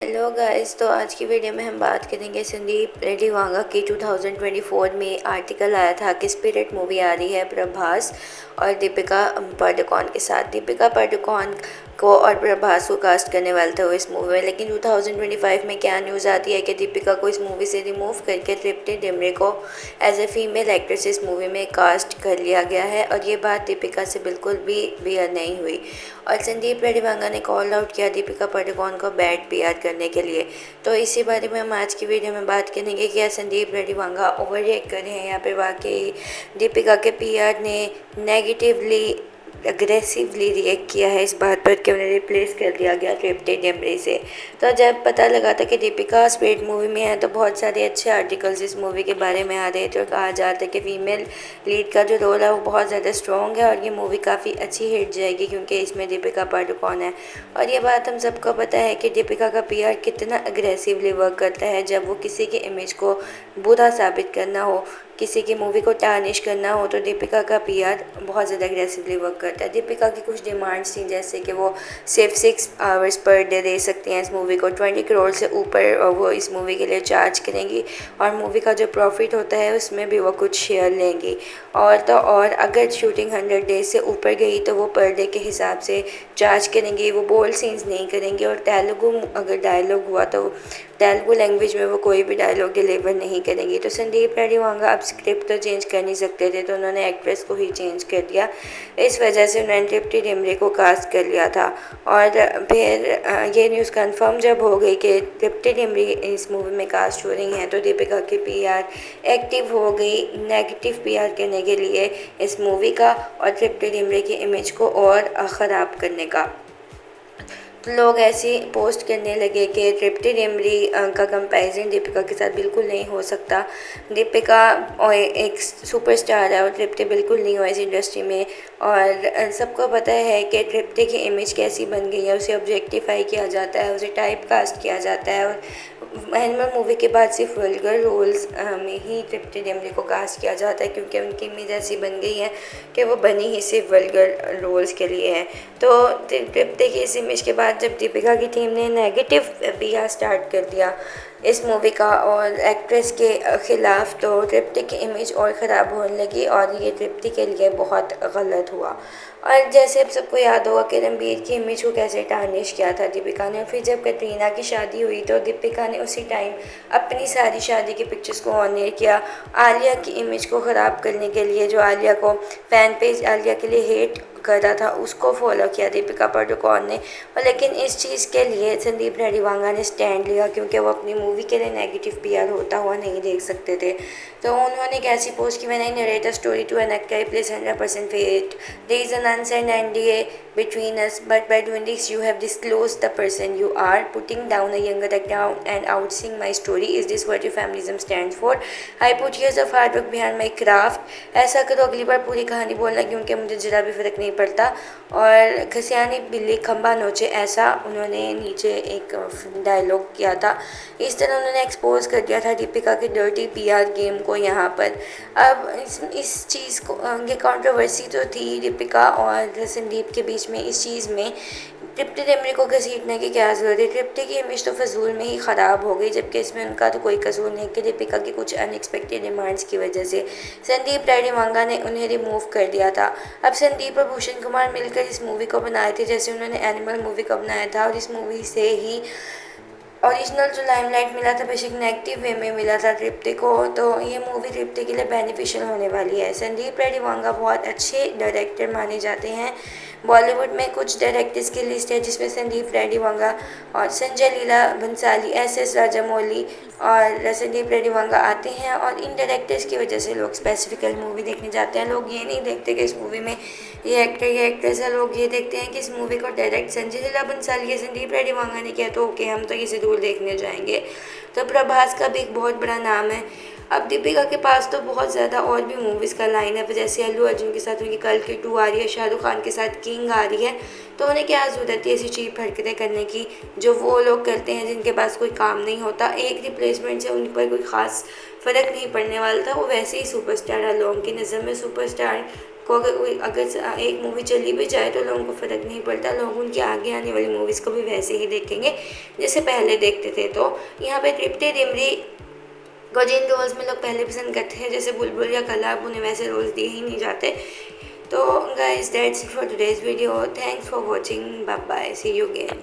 Hello guys. तो आज की वीडियो में हम बात करेंगे संदीप रेड्डी वांगा की 2024 में आर्टिकल आया था कि स्पिरिट मूवी आ रही है प्रभास और दीपिका पादुकोण के साथ। दीपिका पादुकोण को और प्रभास को कास्ट करने वाले थे वो इस मूवी में, लेकिन 2025 में क्या न्यूज़ आती है कि दीपिका को इस मूवी से रिमूव करके तृप्ति डिमरी को एज ए फीमेल एक्ट्रेस इस मूवी में कास्ट कर लिया गया है और ये बात दीपिका से बिल्कुल भी बियर नहीं हुई। और संदीप रेड्डी वांगा ने कॉल आउट किया दीपिका पादुकोण को बैड पीआर करने के लिए। तो इसी बारे में हम आज की वीडियो में बात करेंगे कि क्या संदीप रेड्डी वांगा ओवर रिएक्ट कर रहे हैं या फिर वाकई दीपिका के पीआर ने नेगेटिवली अग्रेसिवली रिएक्ट किया है इस बात पर कि उन्हें रिप्लेस कर दिया गया तृप्ति डिमरी से। तो जब पता लगा था कि दीपिका स्पिरिट मूवी में है तो बहुत सारे अच्छे आर्टिकल्स इस मूवी के बारे में आ रहे थे और कहा जाता है कि फीमेल लीड का जो रोल है वो बहुत ज़्यादा स्ट्रॉन्ग है और ये मूवी काफ़ी अच्छी हिट जाएगी क्योंकि इसमें दीपिका पादुकोण है। और ये बात हम सबको पता है कि दीपिका का पीआर कितना अग्रेसिवली वर्क करता है। जब वो किसी के इमेज को बुरा साबित करना हो, किसी की मूवी को टार्निश करना हो तो दीपिका का पीआर बहुत ज़्यादा अग्रेसिवली वर्क करता है। दीपिका की कुछ डिमांड्स थी जैसे कि वो सिर्फ 6 आवर्स पर डे दे सकती हैं इस मूवी को, 20 करोड़ से ऊपर वो इस मूवी के लिए चार्ज करेंगी और मूवी का जो प्रॉफिट होता है उसमें भी वो कुछ शेयर लेंगी। और तो और अगर शूटिंग 100 डेज से ऊपर गई तो वो पर डे के हिसाब से चार्ज करेंगी। वो बोल्ड सीन्स नहीं करेंगी और तेलुगु अगर डायलॉग हुआ तो तेलुगु लैंग्वेज में वो कोई भी डायलॉग डिलीवर नहीं करेंगी। तो संदीप रेड्डी वांगा अब स्क्रिप्ट तो चेंज कर नहीं सकते थे तो उन्होंने एक्ट्रेस को ही चेंज कर दिया। इस वजह से उन्होंने तृप्ति डिमरी को कास्ट कर लिया था। और फिर ये न्यूज़ कंफर्म जब हो गई कि तृप्ति डिमरी इस मूवी में कास्ट हो रही हैं तो दीपिका की पीआर एक्टिव हो गई नेगेटिव पीआर करने के लिए इस मूवी का और तृप्ति डिमरी की इमेज को और ख़राब करने का। लोग ऐसी पोस्ट करने लगे कि तृप्ति डिमरी का कंपैरिजन दीपिका के साथ बिल्कुल नहीं हो सकता। दीपिका और एक सुपरस्टार है और तृप्ति बिल्कुल नहीं हो इस इंडस्ट्री में। और सबको पता है कि तृप्ति की इमेज कैसी बन गई है, उसे ऑब्जेक्टिफाई किया जाता है, उसे टाइप कास्ट किया जाता है और एनिमल मूवी के बाद सिर्फ वल्गर रोल्स में ही तृप्ति डिमरी को कास्ट किया जाता है क्योंकि उनकी इमेज ऐसी बन गई है कि वो बनी ही सिर्फ वल्गर रोल्स के लिए है। तो तृप्ति की इस इमेज के बाद जब दीपिका की टीम ने नेगेटिव पीआर स्टार्ट कर दिया इस मूवी का और एक्ट्रेस के ख़िलाफ़ तो तृप्ति की इमेज और ख़राब होने लगी और ये तृप्ति के लिए बहुत गलत हुआ। और जैसे अब सबको याद होगा कि रणबीर की इमेज को कैसे टार्निश किया था दीपिका ने। फिर जब कटरीना की शादी हुई तो दीपिका ने उसी टाइम अपनी सारी शादी की पिक्चर्स को ऑनर किया आलिया की इमेज को ख़राब करने के लिए। जो आलिया को फ़ैन पेज आलिया के लिए हेट कर रहा था उसको फॉलो किया दीपिका पादुकोण ने। और लेकिन इस चीज़ के लिए संदीप रेड्डी वांगा ने स्टैंड लिया क्योंकि वो अपनी मूवी के लिए नेगेटिव पीआर होता हुआ नहीं देख सकते थे। तो उन्होंने कैसी पोस्ट की, when I narrate a story to an actor I place 100% faith, there is an unsigned NDA between us, but by doing this you have disclosed the person you are, putting down a younger account and outseeing my story. Is this what your feminism stands for? I put years of hard work behind my craft. ऐसा करो अगली बार पूरी कहानी बोलना क्योंकि मुझे जरा भी फ़र्क नहीं पड़ता। और घसियानी बिल्ली खंबा नोचे, ऐसा उन्होंने नीचे एक डायलॉग किया था। इस तरह उन्होंने एक्सपोज कर दिया था दीपिका के डर्टी पीआर गेम को यहाँ पर। अब इस चीज़ को ये कंट्रोवर्सी तो थी दीपिका और संदीप के बीच में। इस चीज़ में तृप्ति डिमरी को घसीटने की क्या ज़रूरत है? तृप्ति की इमेज तो फजूल में ही ख़राब हो गई जबकि इसमें उनका तो कोई कसूर नहीं कि दीपिका की कुछ अनएक्सपेक्टेड डिमांड्स की वजह से संदीप रेड्डी वांगा ने उन्हें रिमूव कर दिया था। अब संदीप और भूषण कुमार मिलकर इस मूवी को बनाए थे जैसे उन्होंने एनिमल मूवी को बनाया था और इस मूवी से ही ओरिजिनल जो लाइमलाइट मिला था बेशक नेगेटिव वे में मिला था तृप्ति को। तो ये मूवी तृप्ति के लिए बेनिफिशियल होने वाली है। संदीप रेड्डी वांगा बहुत अच्छे डायरेक्टर माने जाते हैं। बॉलीवुड में कुछ डायरेक्टर्स की लिस्ट है जिसमें संदीप रेड्डी वांगा और संजय लीला भंसाली, एस राजामौली और संदीप रेड्डी वांगा आते हैं। और इन डायरेक्टर्स की वजह से लोग स्पेसिफिकली मूवी देखने जाते हैं। लोग ये नहीं देखते कि इस मूवी में ये एक्टर ये एक्ट्रेस है, लोग ये देखते हैं कि इस मूवी को डायरेक्ट संजय लीला भंसाली या संदीप रेड्डी वांगा ने किया तो ओके हम तो इसे दूर देखने जाएंगे। तो प्रभास का भी एक बहुत बड़ा नाम है। अब दीपिका के पास तो बहुत ज़्यादा और भी मूवीज़ का लाइन है, जैसे अल्लू अर्जुन के साथ उनकी कल की 2 आ रही है, शाहरुख खान के साथ किंग आ रही है। तो उन्हें क्या ज़रूरत है ऐसी चीप हरकतें करने की जो वो लोग करते हैं जिनके पास कोई काम नहीं होता। एक रिप्लेसमेंट से उन पर कोई ख़ास फ़र्क नहीं पड़ने वाला था। वो वैसे ही सुपरस्टार है, लोगों की नज़र में सुपरस्टार को अगर एक मूवी चली भी जाए तो लोगों को फ़र्क नहीं पड़ता, लोग उनकी आगे आने वाली मूवीज़ को भी वैसे ही देखेंगे जैसे पहले देखते थे। तो यहाँ पे तृप्ति डिमरी को जिन रोल्स में लोग पहले पसंद करते हैं जैसे बुलबुल या कलाब, उन्हें वैसे रोल्स दिए ही नहीं जाते। तो guys that's it for today's video, thanks for watching, bye bye, see you again.